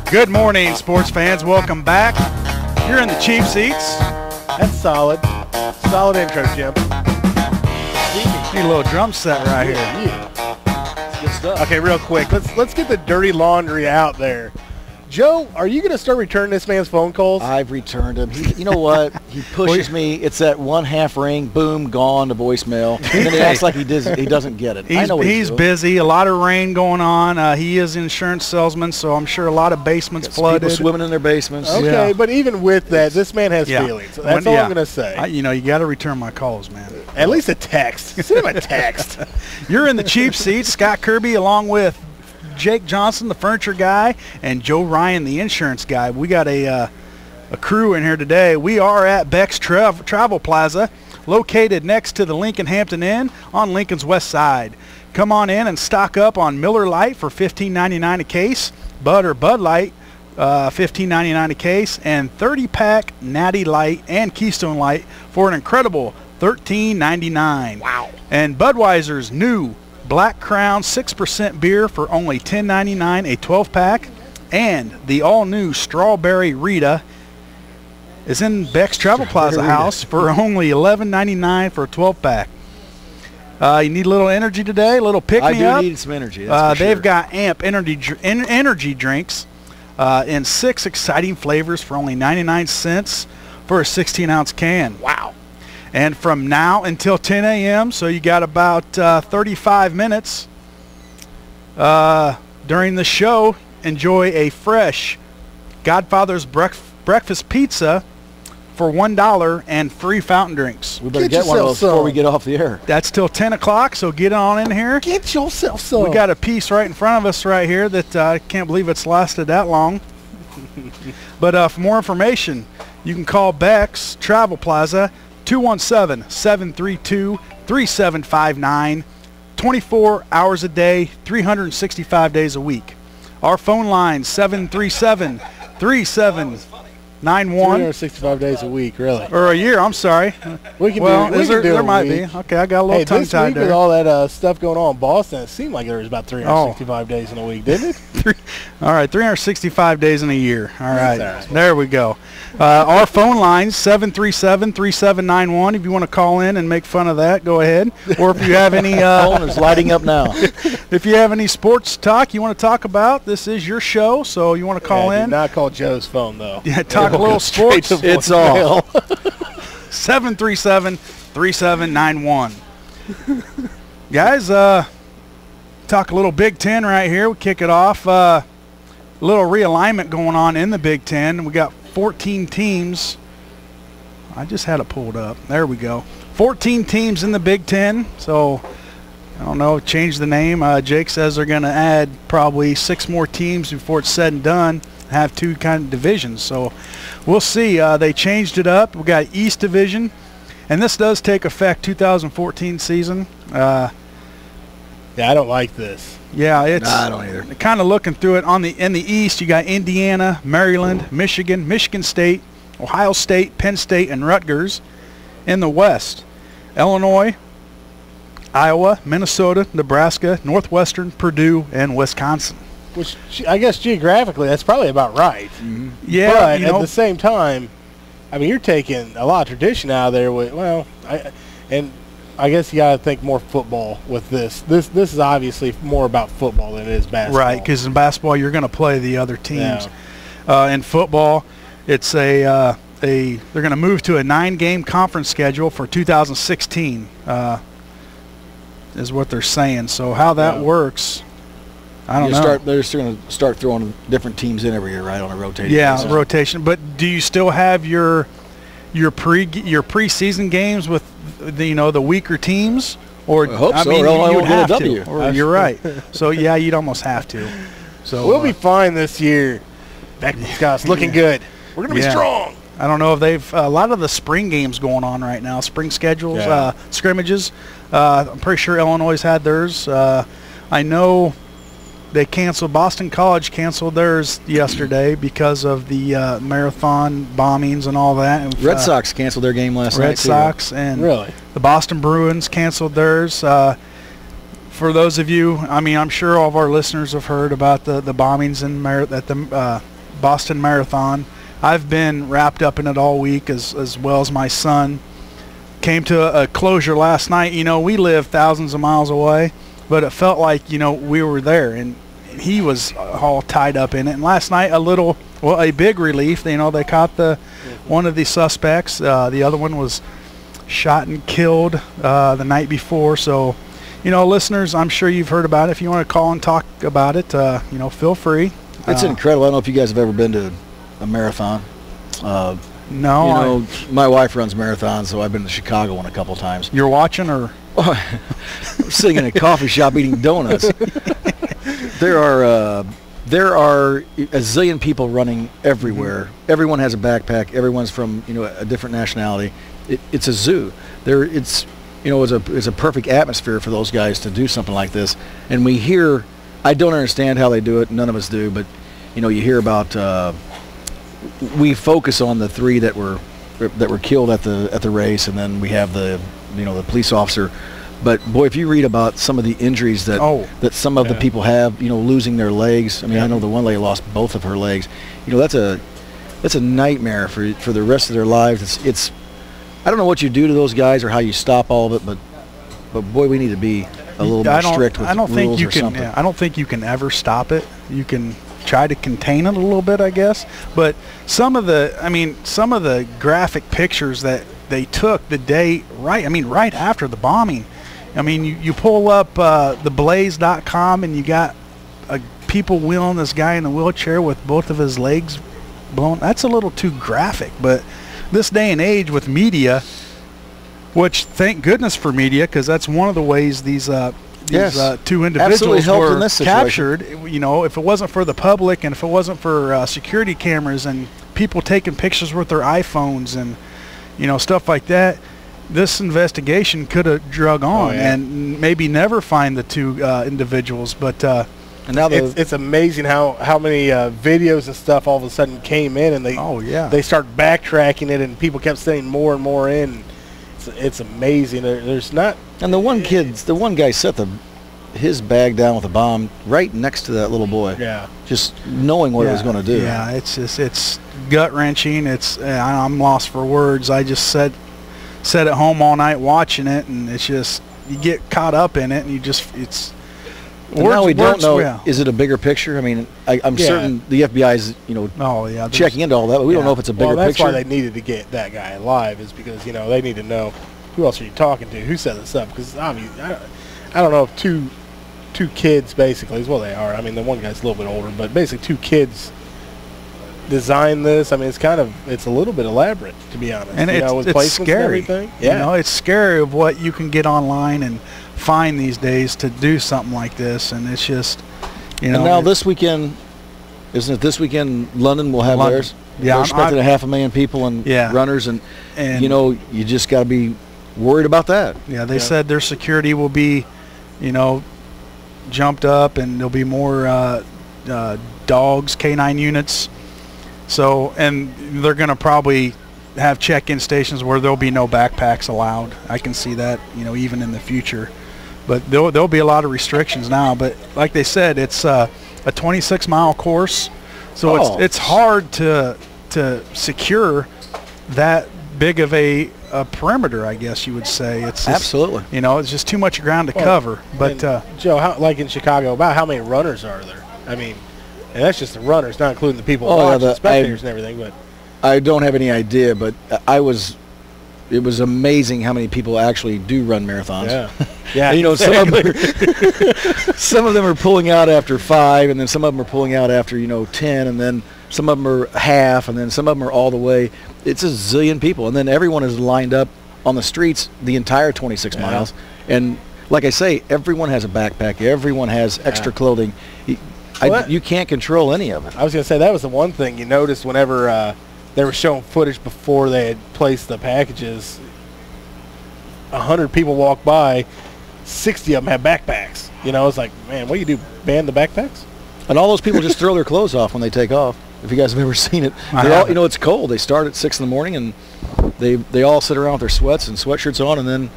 Good morning, sports fans. Welcome back. You're in the cheap seats. That's solid. Solid intro, Jim. Need a little drum set right here. Yeah. Good stuff. Okay, real quick. Let's get the dirty laundry out there. Joe, are you going to start returning this man's phone calls? I've returned him. You know what? He pushes me. It's that one half ring, boom, gone to voicemail. And then he acts like he doesn't get it. He's busy. A lot of rain going on. He is an insurance salesman, so I'm sure a lot of basements flooded. People swimming in their basements. Okay, but even with that, this man has feelings. That's all I'm going to say. You got to return my calls, man. At least a text. Send him a text. You're in the cheap seats. Scott Kirby along with Jake Johnston, the furniture guy, and Joe Ryan, the insurance guy. We got a crew in here today. We are at Beck's Travel Plaza, located next to the Lincoln Hampton Inn on Lincoln's west side. Come on in and stock up on Miller Lite for $15.99 a case, Bud or Bud Light $15.99 a case, and 30-pack Natty Light and Keystone Light for an incredible $13.99. Wow. And Budweiser's new Black Crown 6% beer for only $10.99 a 12-pack, and the all-new Strawberry Rita is in Beck's Travel Plaza house for only $11.99 for a 12-pack. You need a little energy today, a little pick-me-up. I do need some energy, that's for They've sure. got AMP energy drinks in 6 exciting flavors for only 99 cents for a 16-ounce can. Wow. And from now until 10 a.m., so you got about 35 minutes during the show, enjoy a fresh Godfather's breakfast pizza for $1 and free fountain drinks. We better get one of those before we get off the air. That's till 10 o'clock, so get on in here. Get yourself some. We got a piece right in front of us right here that I can't believe it's lasted that long. But for more information, you can call Beck's Travel Plaza, 217-732-3759, 24 hours a day, 365 days a week. Our phone line, 737-3791. 365 days a week, really. Or a year, I'm sorry. There might be. Okay, I got a little tongue-tied there. With all that stuff going on in Boston, it seemed like there was about 365 days in a week, didn't it? All right, 365 days in a year. All right, there we go. Our phone line, 737-3791. If you want to call in and make fun of that, go ahead. Or if you have any phone is lighting up now. If you have any sports talk you want to talk about, this is your show, so you want to call in. Do not call Joe's phone, though. Yeah, talk a little sports. It's all. 737-3791. Guys, talk a little Big Ten right here. We kick it off. A little realignment going on in the Big Ten. We got 14 teams. I just had it pulled up. There we go. 14 teams in the Big Ten. So, I don't know, change the name. Jake says they're going to add probably 6 more teams before it's said and done. Have 2 kind of divisions. So, we'll see. They changed it up. We got East Division. And this does take effect 2014 season. Yeah, I don't like this. Yeah, it's. Nah, I don't either. Kind of looking through it in the East, you got Indiana, Maryland, Michigan, Michigan State, Ohio State, Penn State, and Rutgers. In the West, Illinois, Iowa, Minnesota, Nebraska, Northwestern, Purdue, and Wisconsin. Which I guess geographically that's probably about right. Mm-hmm. Yeah, but at the same time, I mean, you're taking a lot of tradition out of there. I guess you got to think more football with this. This is obviously more about football than it is basketball. Right, because in basketball you're going to play the other teams. Yeah. In football, it's they're going to move to a 9-game conference schedule for 2016. Is what they're saying. So how that works, I don't know. They're just going to start throwing different teams in every year, right, on a rotation. Yeah, rotation. But do you still have your preseason games with the weaker teams? Or I hope so. You would have get a to. Or you're right. So yeah, you'd almost have to. So we'll be fine this year. Scott's looking good. We're gonna be strong. I don't know if they've a lot of the spring games going on right now. Spring schedules, scrimmages. I'm pretty sure Illinois had theirs. I know they canceled. Boston College canceled theirs yesterday because of the marathon bombings and all that. And, Red Sox canceled their game last night. Red Sox and really the Boston Bruins canceled theirs. For those of you, I mean, I'm sure all of our listeners have heard about the bombings in at the Boston Marathon. I've been wrapped up in it all week, as well as my son. Came to a closure last night. You know, we live thousands of miles away, but it felt like, you know, we were there, and he was all tied up in it. And last night, a big relief. You know, they caught one of the suspects. The other one was shot and killed the night before. So, you know, listeners, I'm sure you've heard about it. If you want to call and talk about it, you know, feel free. It's incredible. I don't know if you guys have ever been to a marathon. No. You know, my wife runs marathons, so I've been to Chicago one a couple times. You're watching, or? I'm sitting in a coffee shop eating donuts. There are a zillion people running everywhere. Mm-hmm. Everyone has a backpack. Everyone's from, you know, a different nationality. It's a zoo. It's a perfect atmosphere for those guys to do something like this. And we hear, I don't understand how they do it. None of us do. But, you know, you hear about. We focus on the 3 that were killed at the race, and then we have the police officer. But boy, if you read about some of the injuries that some of the people have, you know, losing their legs. I mean, I know the one lady lost both of her legs. You know, that's a nightmare for the rest of their lives. It's I don't know what you do to those guys or how you stop all of it, but boy, we need to be a little more strict with rules or something. I don't think you can ever stop it. You can try to contain it a little bit, I guess. But some of the graphic pictures that they took the day right after the bombing. I mean, you pull up theblaze.com and you got people wheeling this guy in a wheelchair with both of his legs blown. That's a little too graphic. But this day and age with media, which thank goodness for media, because that's one of the ways these 2 individuals were captured. You know, if it wasn't for the public and if it wasn't for security cameras and people taking pictures with their iPhones and, you know, stuff like that, this investigation could have drug on and maybe never find the 2 individuals. But and now it's amazing how many videos and stuff all of a sudden came in, and they start backtracking it, and people kept saying more and more in. It's amazing. There's not. And the one guy set his bag down with a bomb right next to that little boy. Yeah. Just knowing what it was going to do. Yeah, it's gut wrenching. I'm lost for words. I just sat at home all night watching it, and it's just, you get caught up in it, and it's. Now we don't know. Yeah. Is it a bigger picture? I mean, I'm certain the FBI is, you know, checking into all that, but we don't know if it's a bigger picture. That's why they needed to get that guy alive, is because, you know, they need to know who else are you talking to, who set this up. Because I mean, I don't know if two kids basically is what they are. I mean, the one guy's a little bit older, but basically 2 kids designed this. I mean, it's a little bit elaborate, to be honest. And it's scary. And everything. Yeah. You know, it's scary of what you can get online and find these days to do something like this, and it's just, you know. And now this weekend, isn't it this weekend, London will have theirs? Yeah. They're expecting 500,000 people and runners, and you know, you just got to be worried about that. Yeah, they said their security will be, you know, jumped up, and there'll be more dogs, K9 units. So, and they're going to probably have check-in stations where there'll be no backpacks allowed. I can see that, you know, even in the future. But there'll be a lot of restrictions now. But like they said, it's a 26-mile course, so it's hard to secure that big of a perimeter, I guess you would say. It's just, absolutely. You know, it's just too much ground to cover. But Joe, like in Chicago, about how many runners are there? I mean, and that's just the runners, not including the people watching, the spectators and everything. But I don't have any idea, but it was amazing how many people actually do run marathons. Yeah, you know, some of them are pulling out after 5, and then some of them are pulling out after, you know, 10, and then some of them are half, and then some of them are all the way. It's a zillion people, and then everyone is lined up on the streets the entire 26 miles. And like I say, everyone has a backpack. Everyone has extra clothing. You can't control any of it. I was going to say, that was the one thing you noticed whenever they were showing footage before they had placed the packages. 100 people walked by, 60 of them had backpacks. You know, it's like, man, what do you do, ban the backpacks? And all those people just throw their clothes off when they take off. If you guys have ever seen it, you know, it's cold. They start at 6 in the morning, and they all sit around with their sweats and sweatshirts on, and then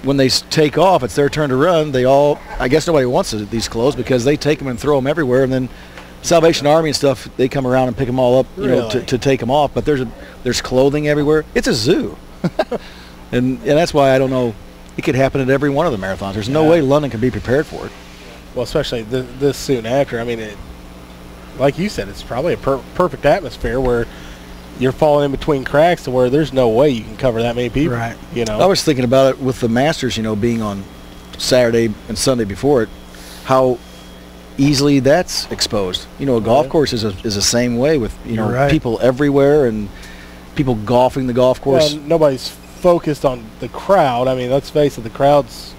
when they take off, it's their turn to run. I guess nobody wants these clothes because they take them and throw them everywhere, and then Salvation Army and stuff, they come around and pick them all up, you know, Really? to take them off. But there's clothing everywhere. It's a zoo, and that's why I don't know. It could happen at every one of the marathons. There's no way London can be prepared for it. Well, especially this soon after. I mean, like you said, it's probably a perfect atmosphere where you're falling in between cracks to where there's no way you can cover that many people. Right. You know. I was thinking about it with the Masters, you know, being on Saturday and Sunday before it, how easily that's exposed. You know, a golf course is the same way with, you know, people everywhere and people golfing the golf course. Well, nobody's focused on the crowd. I mean, let's face it, the crowd's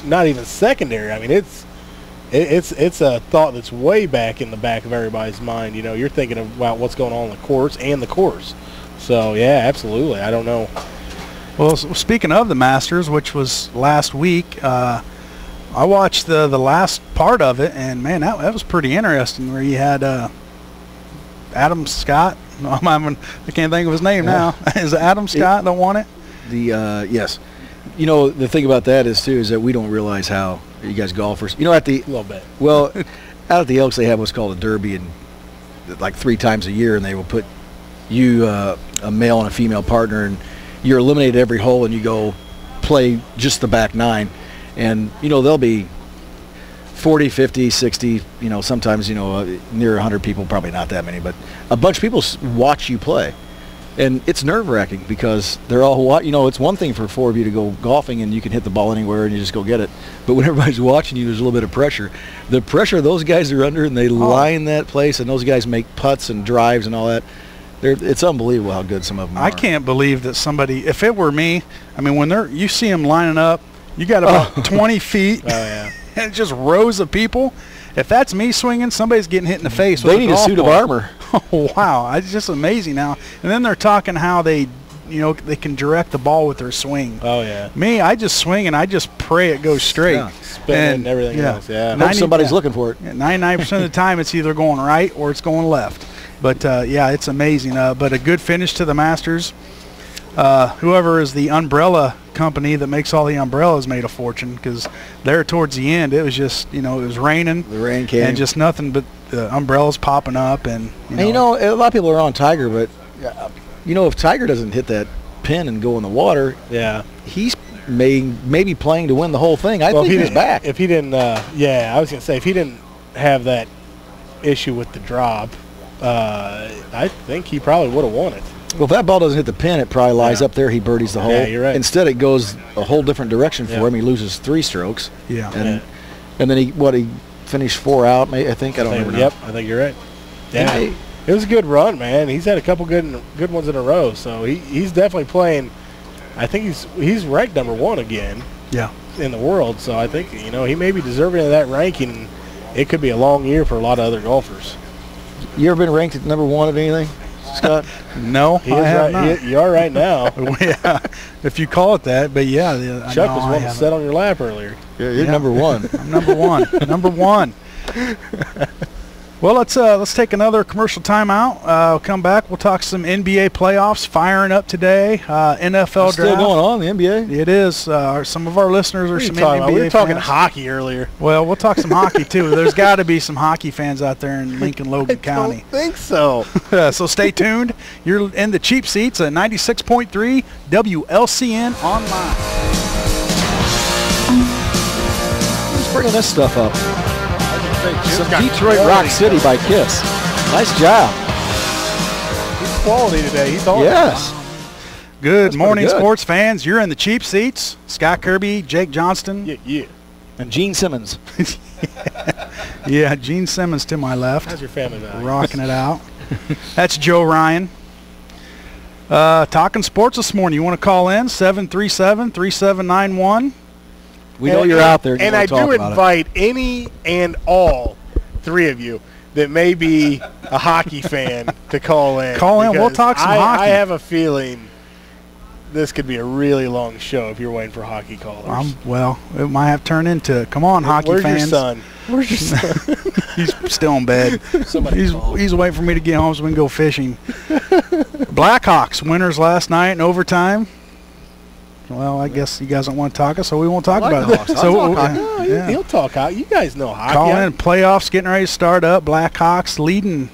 not even secondary. I mean, it's a thought that's way back in the back of everybody's mind. You know, you're thinking about what's going on the course and the course. So, yeah, absolutely. I don't know. Well, speaking of the Masters, which was last week, I watched the last part of it, and, man, that was pretty interesting where you had Adam Scott. I can't think of his name now. Is it Adam Scott that won it? Yes. You know, the thing about that is, too, is that we don't realize how you guys golfers, you know, at the A little bit. Well, out at the Elks, they have what's called a derby, and like 3 times a year, and they will put you, a male and a female partner, and you're eliminated every hole, and you go play just the back 9. And, you know, there'll be 40, 50, 60, you know, sometimes, you know, near 100 people, probably not that many, but a bunch of people watch you play. And it's nerve-wracking because they're all, you know, it's one thing for 4 of you to go golfing and you can hit the ball anywhere and you just go get it. But when everybody's watching you, there's a little bit of pressure. The pressure those guys are under, and they line that place, and those guys make putts and drives and all that. It's unbelievable how good some of them are. I can't believe that somebody, if it were me, I mean, when you see them lining up, you got about 20 feet. Oh, yeah. And just rows of people. If that's me swinging, somebody's getting hit in the face. They need a suit of armor. Oh, wow. It's just amazing now. And then they're talking how they can direct the ball with their swing. Oh, yeah. Me, I just swing and I just pray it goes straight. Yeah. Spin and everything else, yeah. Hope somebody's looking for it. 99% of the time it's either going right or it's going left. But, yeah, it's amazing. But a good finish to the Masters. Whoever is the umbrella company that makes all the umbrellas made a fortune, because there towards the end it was just, you know, it was raining. The rain came. And just nothing but the umbrellas popping up. And you know, a lot of people are on Tiger, but, you know, if Tiger doesn't hit that pin and go in the water, yeah, he's maybe playing to win the whole thing. I think he's back. If he didn't, I was going to say, if he didn't have that issue with the drop, I think he probably would have won it. Well, if that ball doesn't hit the pin, it probably lies up there. He birdies the hole. Yeah, you're right. Instead, it goes a whole different direction for him. He loses 3 strokes. Yeah. And then he finished 4 out, I think. I don't remember. Yep, I think you're right. Yeah. It was a good run, man. He's had a couple good ones in a row, so he's definitely playing. I think he's ranked number 1 again. Yeah. In the world, so I think, you know, he may be deserving of that ranking. It could be a long year for a lot of other golfers. You ever been ranked at number 1 at anything, Scott? No, I have not. You are right now. Yeah, if you call it that, but yeah. Chuck was one that sat on your lap earlier. Yeah, you're number 1. I'm number 1. Number 1. Well, let's take another commercial timeout. We'll come back. We'll talk some NBA playoffs firing up today. NFL It's draft. still going on, the NBA. It is. Some of our listeners are some NBA We were talking fans. hockey earlier. Well, we'll talk some hockey too. There's got to be some hockey fans out there in Lincoln, Logan County. I don't think so. So stay tuned. You're in the cheap seats at 96.3 WLCN online. Who's bringing this stuff up? Some Detroit Rock City by Kiss. Nice job. He's quality today. He's on. Yes. Good morning, good. sports fans. You're in the cheap seats. Scott Kirby, Jake Johnston. Yeah. And Gene Simmons. Yeah, Gene Simmons to my left. How's your family value? Rocking it out. That's Joe Ryan. Talking sports this morning. You want to call in? 737-3791. We know you're out there. And I do invite any and all 3 of you that may be a hockey fan to call in. Call in. We'll talk some hockey. I have a feeling this could be a really long show if you're waiting for hockey callers. Well, it might have turned into, come on, hockey Where's fans. Where's your son? He's still in bed. He's waiting for me to get home so we can go fishing. Blackhawks winners last night in overtime. Well, I guess you guys don't want to talk us, so we won't talk about Hawks. it. I'll So talk No, yeah. he'll talk hockey. You guys know hockey. Call in playoffs, getting ready to start up. Blackhawks leading,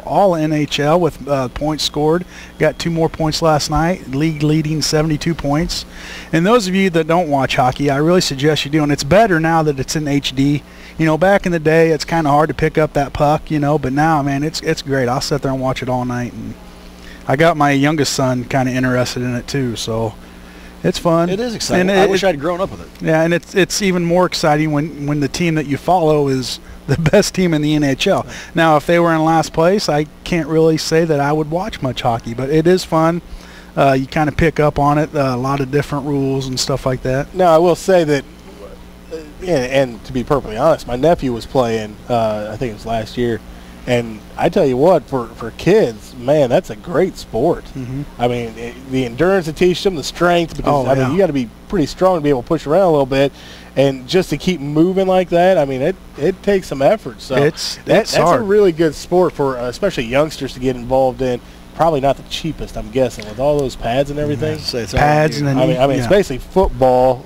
all NHL with points scored. Got 2 more points last night. League leading 72 points. And those of you that don't watch hockey, I really suggest you do. And it's better now that it's in HD. Back in the day, it's kind of hard to pick up that puck, but now, man, it's great. I'll sit there and watch it all night. And I got my youngest son kind of interested in it too, so it's fun. It is exciting. And I wish I'd grown up with it. Yeah, and it's even more exciting when the team that you follow is the best team in the NHL. Now, if they were in last place, I can't really say that I would watch much hockey, but it is fun. You kind of pick up on it, a lot of different rules and stuff like that. Now, I will say that, and to be perfectly honest, my nephew was playing, I think it was last year, and I tell you what, for kids, man, that's a great sport. Mm-hmm. I mean, the endurance it teaches them, the strength, because, you got to be pretty strong to be able to push around a little bit, and just to keep moving like that, I mean, it takes some effort. So that's hard. a really good sport for especially youngsters to get involved in. Probably not the cheapest, I'm guessing, with all those pads and everything. Pads and then I mean, it's basically football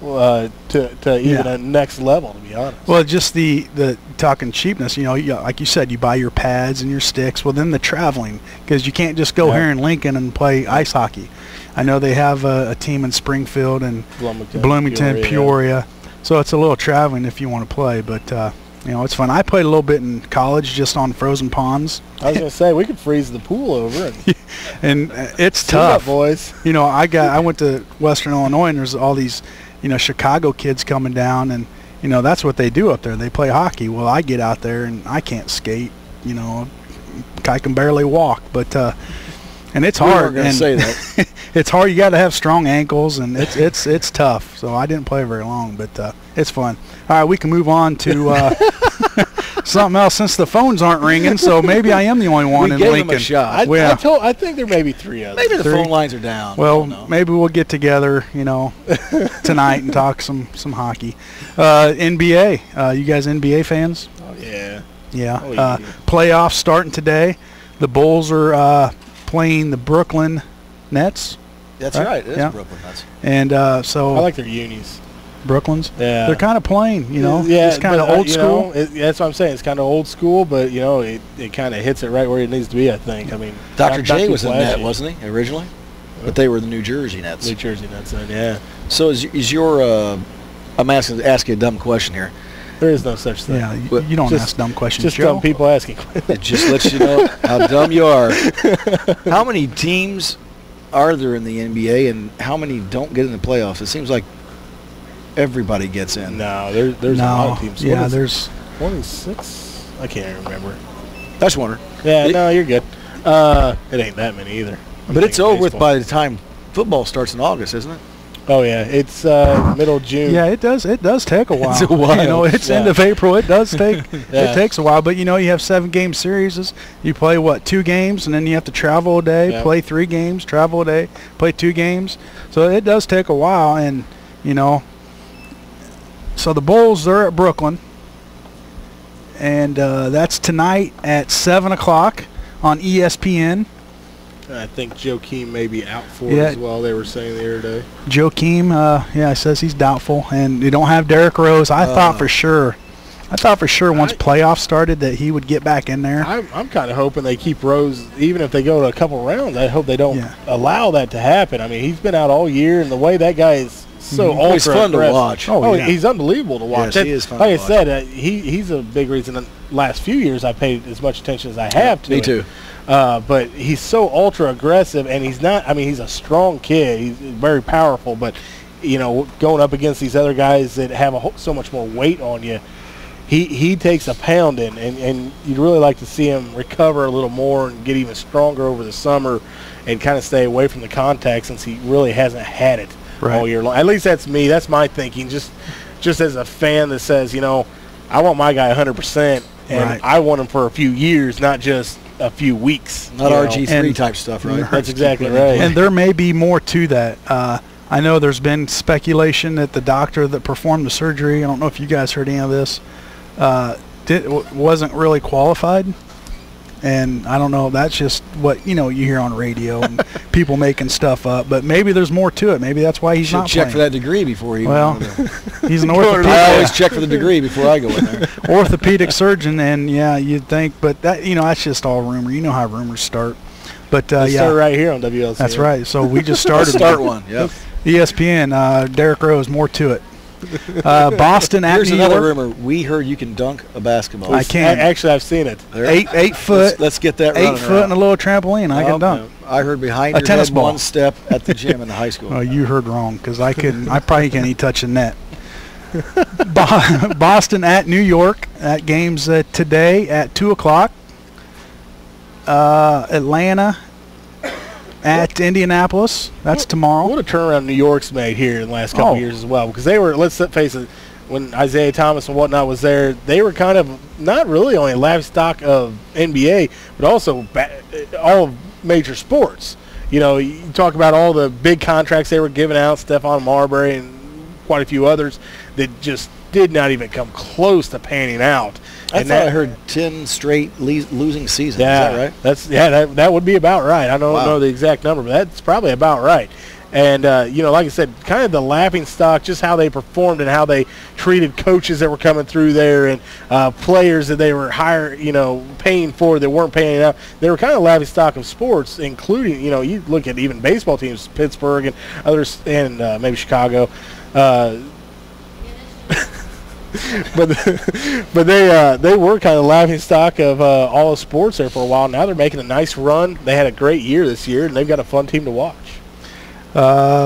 to even a next level, to be honest. Well, just the talking cheapness, like you said, you buy your pads and your sticks. Well, then the traveling, because you can't just go here in Lincoln and play ice hockey. I know they have a team in Springfield and Bloomington, Peoria. So it's a little traveling if you want to play, but it's fun. I played a little bit in college just on frozen ponds. I was going to say, we could freeze the pool over. And it's tough. Up, boys. I went to Western Illinois, and there's all these, Chicago kids coming down, and, that's what they do up there. They play hockey. Well, I get out there, and I can't skate. I can barely walk. But, and it's hard. And say that. It's hard. You got to have strong ankles, and it's tough. So I didn't play very long, but it's fun. All right, we can move on to something else since the phones aren't ringing. So maybe I am the only one in gave Lincoln. Them a shot. I think there may be 3 others. Maybe the phone lines are down. Well, maybe we'll get together, tonight and talk some hockey. NBA. You guys NBA fans? Oh yeah. Yeah. Playoffs starting today. The Bulls are playing the Brooklyn Nets. That's right. It is Brooklyn Nets. And so I like their unis. Brooklyn's. Yeah. They're kind of plain, Yeah, it's kind of old school. That's what I'm saying. It's kind of old school, but it kind of hits it right where it needs to be. I think. I mean, Dr. J was in that, wasn't he, originally? But they were the New Jersey Nets. New Jersey Nets, yeah. So is your? I'm asking you a dumb question here. There is no such thing. Yeah, you don't ask dumb questions, just Joe. dumb people asking. It just lets you know how dumb you are. How many teams are there in the NBA, and how many don't get in the playoffs? It seems like everybody gets in. No, there's a lot of teams. Yeah, there's 26. I can't remember. I just wonder. Yeah, no, you're good. It ain't that many either. But it's over with by the time football starts in August, isn't it? Oh yeah, it's middle June. Yeah, it does take a while. It's a while. It's end of April. It does take it takes a while, but you have 7-game series. You play 2 games, and then you have to travel a day, play 3 games, travel a day, play 2 games. So it does take a while, and so the Bulls, they're at Brooklyn, and that's tonight at 7:00 on ESPN. I think Joakim may be out for it as well. They were saying the other day. Joakim, it says he's doubtful, and they don't have Derrick Rose. I thought for sure once playoffs started that he would get back in there. I'm kind of hoping they keep Rose, even if they go to a couple rounds. I hope they don't allow that to happen. I mean, he's been out all year, and the way that guy is so ultra he's fun to watch. He's unbelievable to watch. Yes, he is fun like to I said, he's a big reason. In the last few years, I paid as much attention as I have to. Me too. But he's so ultra aggressive, and he's not. I mean, he's a strong kid. He's very powerful, but going up against these other guys that have so much more weight on you, he takes a pounding, and you'd really like to see him recover a little more and get even stronger over the summer, and kind of stay away from the contact since he really hasn't had it all year long. At least that's me. That's my thinking. Just as a fan that says, I want my guy 100%, and I want him for a few years, not just a few weeks. Not RG3 type stuff, right? That's exactly right. And there may be more to that. I know there's been speculation that the doctor that performed the surgery, I don't know if you guys heard any of this, wasn't really qualified. And I don't know, that's just what, you hear on radio and people making stuff up. But maybe there's more to it. Maybe that's why he's not check playing. for that degree before he Well, he's an orthopedic. I always check for the degree before I go in there. Orthopedic surgeon, and yeah, you'd think. But that, that's just all rumor. You know how rumors start. But They yeah. start right here on WLCN. That's right. So we just started. Start one, yep. ESPN, Derek Rose, more to it. Boston at Here's New another York. rumor. We heard you can dunk a basketball. I can. Actually, I've seen it. There. 8 foot. Let's get that running 8 foot and a little trampoline. I can dunk. I heard behind A your tennis head ball. one step at the gym in the high school. Oh, you heard wrong, because I couldn't. I probably can't even touch the net. Boston at New York. That game's today at 2:00. Atlanta at Indianapolis. That's tomorrow. What a turnaround New York's made here in the last couple of years as well. Because they were, let's face it, when Isaiah Thomas and whatnot was there, they were kind of not really only a livestock of NBA, but also all major sports. You talk about all the big contracts they were giving out, Stephon Marbury and quite a few others that just did not even come close to panning out. I heard 10 straight losing seasons. Yeah, is that right? That would be about right. I don't know the exact number, but that's probably about right. And like I said, kind of the laughing stock, just how they performed and how they treated coaches that were coming through there and players that they were paying for that weren't paying out. They were kind of laughing stock of sports, including you look at even baseball teams, Pittsburgh and others, and maybe Chicago. But they were kind of laughing stock of all of sports there for a while. Now they're making a nice run. They had a great year this year, and they've got a fun team to watch.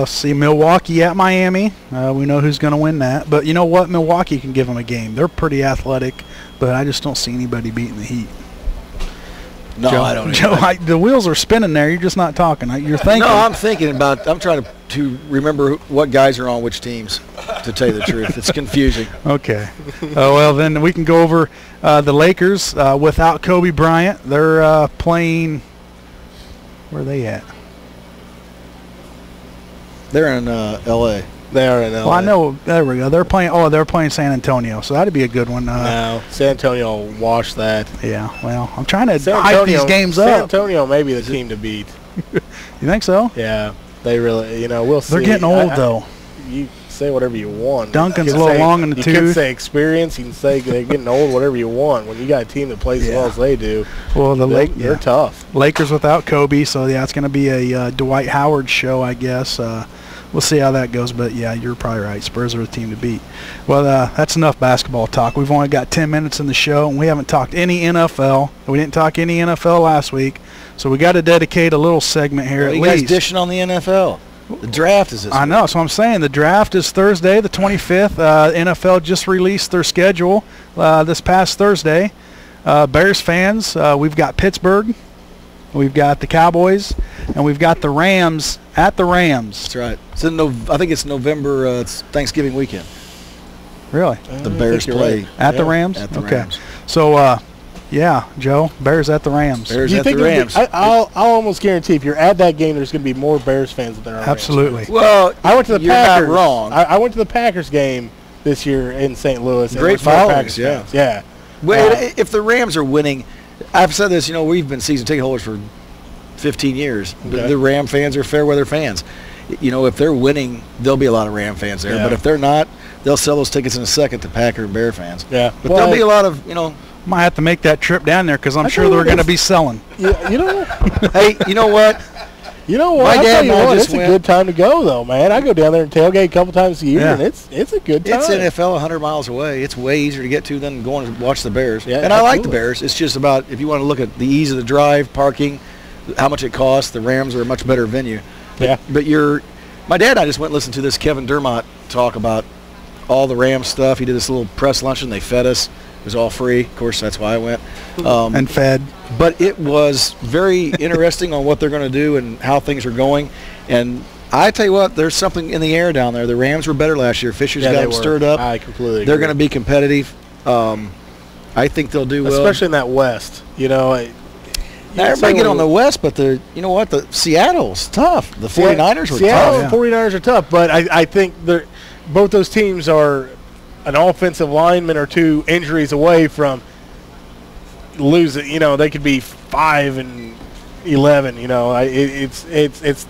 See Milwaukee at Miami. We know who's going to win that. But you know what? Milwaukee can give them a game. They're pretty athletic, but I just don't see anybody beating the Heat. No, Joe, I don't. Joe, the wheels are spinning there. You're just not talking. You're thinking. No, I'm thinking about. I'm trying to remember what guys are on which teams. To tell you the truth, it's confusing. Okay. Well, then we can go over the Lakers without Kobe Bryant. They're playing. Where are they at? They're in L.A. They are in L.A. Well, I know. There we go. They're playing. Oh, they're playing San Antonio. So that'd be a good one. No, San Antonio will wash that. Yeah. Well, I'm trying to hype these games up. San Antonio may be the team to beat. You think so? Yeah, they really. We'll see. They're getting old though. You say whatever you want. Duncan's a little long in the tooth. You can say experience. You can say they're getting old. Whatever you want. When you got a team that plays as well as they do, well, they're tough. Lakers without Kobe, so yeah, it's going to be a Dwight Howard show, I guess. We'll see how that goes, but yeah, you're probably right. Spurs are the team to beat. Well, that's enough basketball talk. We've only got 10 minutes in the show, and we haven't talked any NFL. We didn't talk any NFL last week, so we got to dedicate a little segment here at you least. Guys dishing on the NFL. The draft is this I know, so I'm saying the draft is Thursday, the 25th. NFL just released their schedule this past Thursday. Bears fans, we've got Pittsburgh, we've got the Cowboys, and we've got the Rams at the Rams. That's right. It's I think it's November. It's Thanksgiving weekend. Really? The Bears play at the Rams. At the okay. Rams. So, yeah, Joe, Bears at the Rams. Bears at the Rams. I'll almost guarantee if you're at that game, there's going to be more Bears fans than there are Absolutely. Rams fans. Well, I went to the you're Packers. not wrong. I went to the Packers game this year in St. Louis. Great followings, yeah. Yeah. Well, if the Rams are winning, I've said this. We've been season ticket holders for 15 years. Okay. The Ram fans are fair weather fans. If they're winning, there'll be a lot of Ram fans there. Yeah. But if they're not, they'll sell those tickets in a second to Packer and Bear fans. Yeah. But there'll be a lot of, Might have to make that trip down there because I'm sure they're going to be selling. Yeah, you know what? Hey, you know what? You know what? My dad and I just it's a good time to go, though, man. I go down there and tailgate a couple times a year, and it's a good time. It's NFL 100 miles away. It's way easier to get to than going to watch the Bears. Yeah, and I like the Bears. It's just about if you want to look at the ease of the drive, parking, how much it costs, the Rams are a much better venue. Yeah. But my dad and I just went and listened to this Kevin Dermott talk about all the Rams stuff. He did this little press luncheon. They fed us. It was all free. Of course, that's why I went. And fed. But it was very interesting on what they're going to do and how things are going. And I tell you what, there's something in the air down there. The Rams were better last year. Fisher's got them stirred up. I completely agree. They're going to be competitive. I think they'll do well. Especially in that West. Everybody get on the West, but the Seattle's tough. The 49ers were Seattle tough. The 49ers are tough, but I think both those teams are an offensive lineman or two injuries away from lose it. You know, they could be 5-11. You know, it's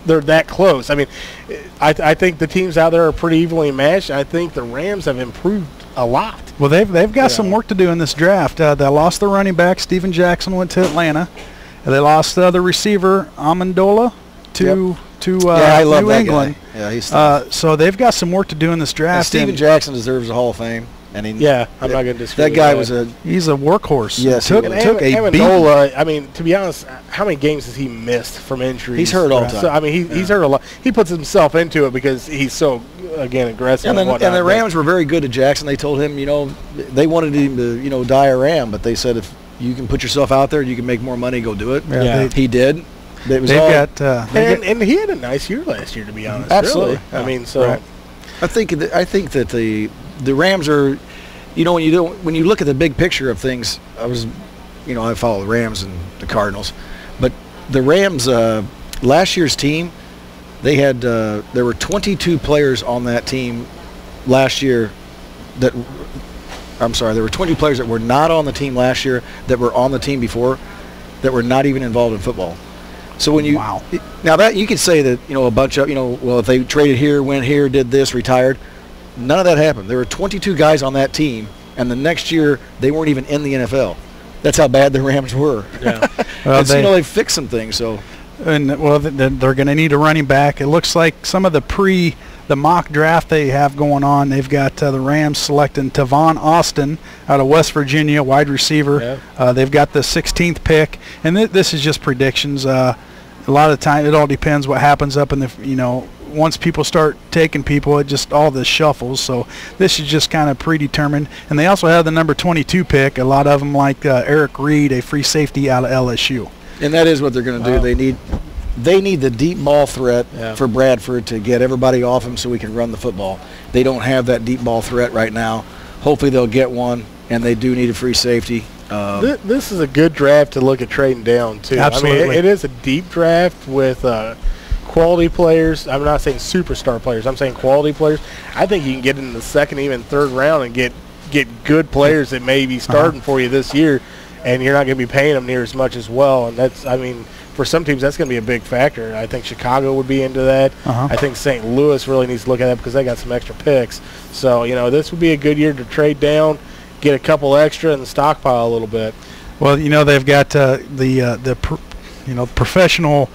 they're that close. I mean, I think the teams out there are pretty evenly matched. I think the Rams have improved a lot. Well, they've got some work to do in this draft. They lost the running back. Steven Jackson went to Atlanta. They lost the receiver Amendola to I love New that England. Guy. Yeah, he's so they've got some work to do in this draft. and Steven Jackson deserves a Hall of Fame. And I'm not going to disagree. That guy with he's a workhorse. Yes, took a beating. Amendola, I mean, to be honest, how many games has he missed from injuries? He's hurt all the time. So, I mean, he's hurt a lot. He puts himself into it because he's so, again, aggressive. And the Rams were very good to Jackson. They told him, you know, they wanted him to, you know, die a Ram, but they said if you can put yourself out there, you can make more money, go do it. Yeah. He did. It was and he had a nice year last year, to be honest. Absolutely. Really. I mean, so right. I think that the Rams are, you know, when you look at the big picture of things, I follow the Rams and the Cardinals, but the Rams last year's team, they had there were 22 players on that team last year there were 20 players that were not on the team last year that were on the team before that were not even involved in football. So when now that you could say that, you know, a bunch of, you know, well, if they traded here, went here, did this, retired, none of that happened. There were 22 guys on that team, and the next year they weren't even in the NFL. That's how bad the Rams were. Yeah. Well, they fixed some things. So, and they're going to need a running back. It looks like some of the mock draft they have going on. They've got the Rams selecting Tavon Austin out of West Virginia, wide receiver. Yeah. They've got the 16th pick, and this is just predictions. A lot of the time, it all depends what happens up in the, you know, once people start taking people, it just all this shuffles. So this is just kind of predetermined. And they also have the number 22 pick. A lot of them like Eric Reed, a free safety out of LSU. And that is what they're going to do. Wow. They need the deep ball threat for Bradford to get everybody off him so we can run the football. They don't have that deep ball threat right now. Hopefully they'll get one, and they do need a free safety. This is a good draft to look at trading down, too. Absolutely. I mean, it is a deep draft with quality players. I'm not saying superstar players. I'm saying quality players. I think you can get in the second, even third round and get good players that may be starting for you this year, and you're not going to be paying them near as much as well. And that's, I mean, for some teams, that's going to be a big factor. I think Chicago would be into that. I think St. Louis really needs to look at that because they got some extra picks. So, you know, this would be a good year to trade down, get a couple extra, and stockpile a little bit. Well, you know, they've got professional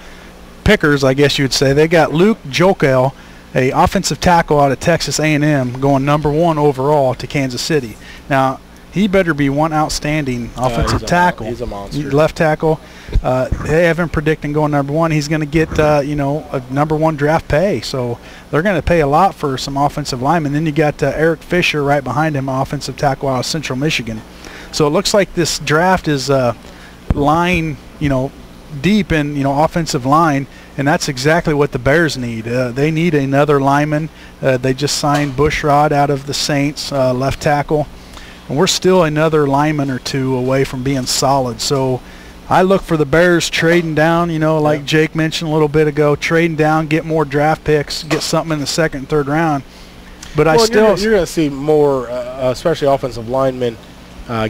pickers, I guess you would say. They got Luke Jokel, a offensive tackle out of Texas A&M, going number 1 overall to Kansas City. Now, he better be one outstanding offensive tackle. He's a monster. Left tackle. They have him predicting going number 1. He's going to get, a number 1 draft pay. So they're going to pay a lot for some offensive linemen. Then you got Eric Fisher right behind him, offensive tackle out of Central Michigan. So it looks like this draft is line, deep in, offensive line, and that's exactly what the Bears need. They need another lineman. They just signed Bushrod out of the Saints, left tackle. And we're still another lineman or two away from being solid. So I look for the Bears trading down, like Jake mentioned a little bit ago, trading down, get more draft picks, get something in the second and third round. But you're going to see more, especially offensive linemen,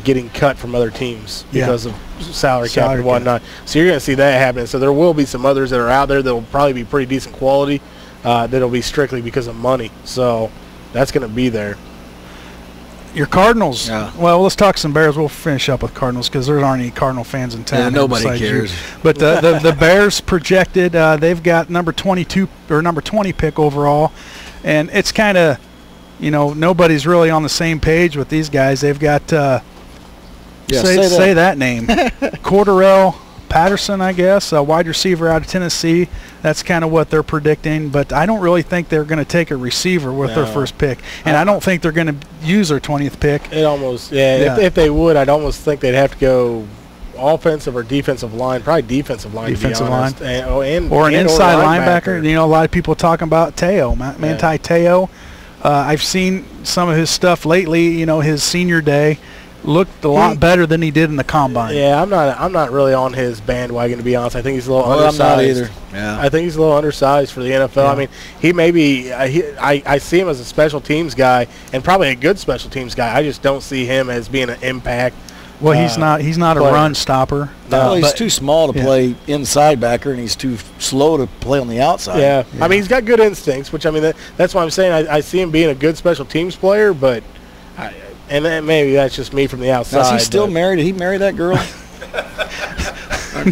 getting cut from other teams because of salary cap and whatnot. So you're going to see that happen. So there will be some others that are out there that will probably be pretty decent quality that'll be strictly because of money. So that's going to be there. Your Cardinals. Yeah. Well, let's talk some Bears. We'll finish up with Cardinals because there aren't any Cardinal fans in town. Yeah, nobody cares. You. But the Bears projected, they've got number 22 or number 20 pick overall, and it's kind of, nobody's really on the same page with these guys. They've got say that name, Cordarrelle Patterson, I guess, a wide receiver out of Tennessee. That's kind of what they're predicting, but I don't really think they're going to take a receiver with their first pick, and I don't think they're going to use their 20th pick. It almost, If they would, I'd almost think they'd have to go offensive or defensive line, probably defensive line, defensive line, or an inside linebacker. A lot of people talking about Teo, Manti Teo. I've seen some of his stuff lately. His senior day looked a lot better than he did in the combine. Yeah, I'm not really on his bandwagon, to be honest. I think he's a little undersized. I'm not either. Yeah. I think he's a little undersized for the NFL. Yeah. I mean, he may be I see him as a special teams guy and probably a good special teams guy. I just don't see him as being an impact Well, he's not a player. run stopper. Well, he's but- too small to play inside backer, and he's too slow to play on the outside. Yeah. I mean, he's got good instincts, which, I mean, that's why I'm saying I see him being a good special teams player, but and then maybe that's just me from the outside. Now, is he still but married? Did he marry that girl?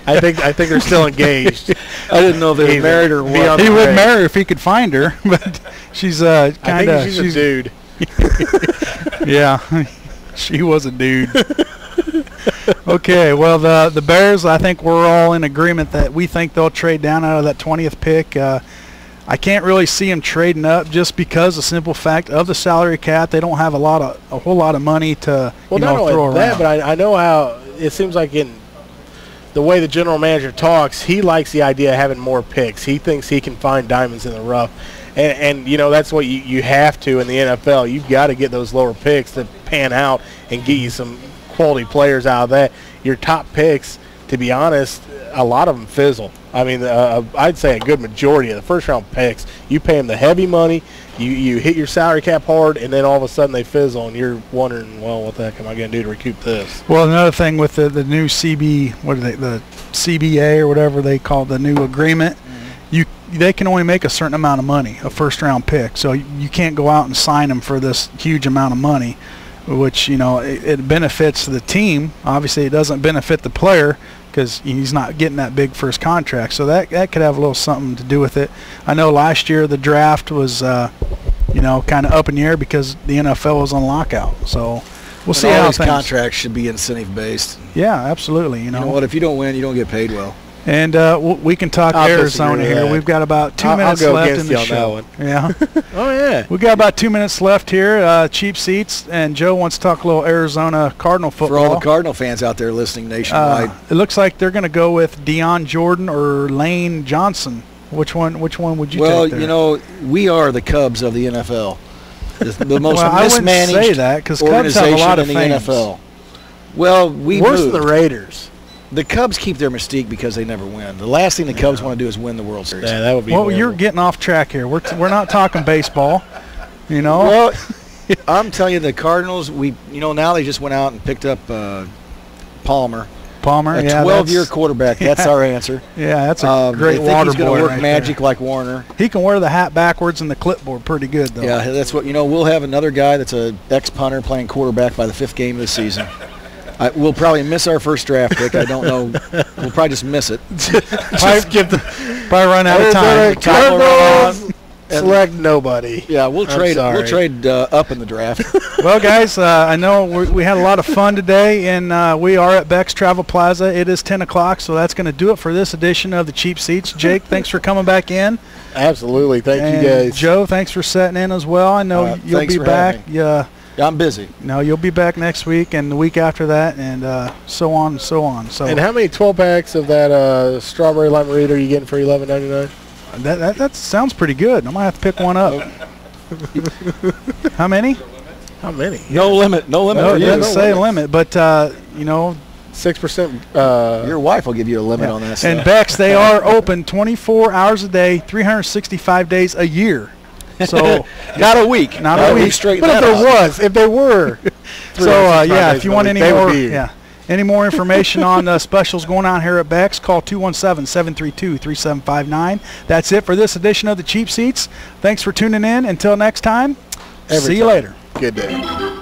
I think they're still engaged. I didn't know if they were married or what. He would marry her if he could find her, but she's kind I of. think she's a dude. Yeah, she was a dude. Okay, well, the Bears, I think we're all in agreement that we think they'll trade down out of that 20th pick. I can't really see them trading up just because the simple fact of the salary cap. They don't have a whole lot of money to not only throw that, around. but I know how it seems like in the way the general manager talks, he likes the idea of having more picks. He thinks he can find diamonds in the rough. And that's what you have to in the NFL. You've got to get those lower picks to pan out and get you some quality players out of that. Your top picks, to be honest, a lot of them fizzle. I mean, I'd say a good majority of the first-round picks, you pay them the heavy money, you hit your salary cap hard, and then all of a sudden they fizzle, and you're wondering, well, what the heck am I going to do to recoup this? Well, another thing with the new the CBA or whatever they call the new agreement, they can only make a certain amount of money, a first-round pick. So you can't go out and sign them for this huge amount of money, which, it benefits the team. Obviously, it doesn't benefit the player because he's not getting that big first contract. So that could have a little something to do with it. I know last year the draft was, kind of up in the air because the NFL was on lockout. So we'll see how these things. contracts should be incentive-based. Yeah, absolutely. You know what? If you don't win, you don't get paid well. And we can talk I'll Arizona disagree with here. that. We've got about 2 minutes I'll go left against in you the on show. that one. Yeah. Oh, yeah. We got about 2 minutes left here. Cheap seats, and Joe wants to talk a little Arizona Cardinal football. For all the Cardinal fans out there listening nationwide. It looks like they're going to go with Deion Jordan or Lane Johnson. Which one would you take there? Well, we are the Cubs of the NFL. The most Well, I wouldn't mismanaged say that because Cubs have a organization lot of in the fans. NFL. Well, we Worse moved. than the Raiders. The Cubs keep their mystique because they never win. The last thing the Cubs want to do is win the World Series. Yeah, that would be Well, horrible. you're getting off track here. We're not talking baseball. Well, I'm telling you, the Cardinals. Now they just went out and picked up Palmer, Palmer, a yeah, 12-year quarterback. That's our answer. Yeah, that's a great I think water he's going boy to work right magic there. like Warner. He can wear the hat backwards and the clipboard pretty good, though. Yeah, that's what We'll have another guy that's a ex-punter playing quarterback by the 5th game of the season. We'll probably miss our first draft pick. I don't know. We'll probably just miss it. Probably run out of time. Cardinals select nobody. Yeah, we'll trade. sorry. We'll trade up in the draft. Well, guys, I know we had a lot of fun today, and we are at Beck's Travel Plaza. It is 10 o'clock, so that's going to do it for this edition of the Cheap Seats. Jake, thanks for coming back in. Absolutely. Thank And you, guys. Joe, thanks for setting in as well. I know you'll thanks be for back. having Yeah. I'm busy. No, you'll be back next week and the week after that, and so on and so on. So And how many 12-packs of that strawberry limerita are you getting for $11.99? that sounds pretty good. I might have to pick one up. How many? How many? No limit. No limit. No, for it you. doesn't say limit, but 6%. Your wife will give you a limit on that stuff. and Beck's, they are open 24 hours a day, 365 days a year. So not a week. Not a week. Straight But if there were. So if you want any they would more, be here. any more information on specials going on here at Beck's, call 217-732-3759. That's it for this edition of the Cheap Seats. Thanks for tuning in. Until next time, see you later. Good day.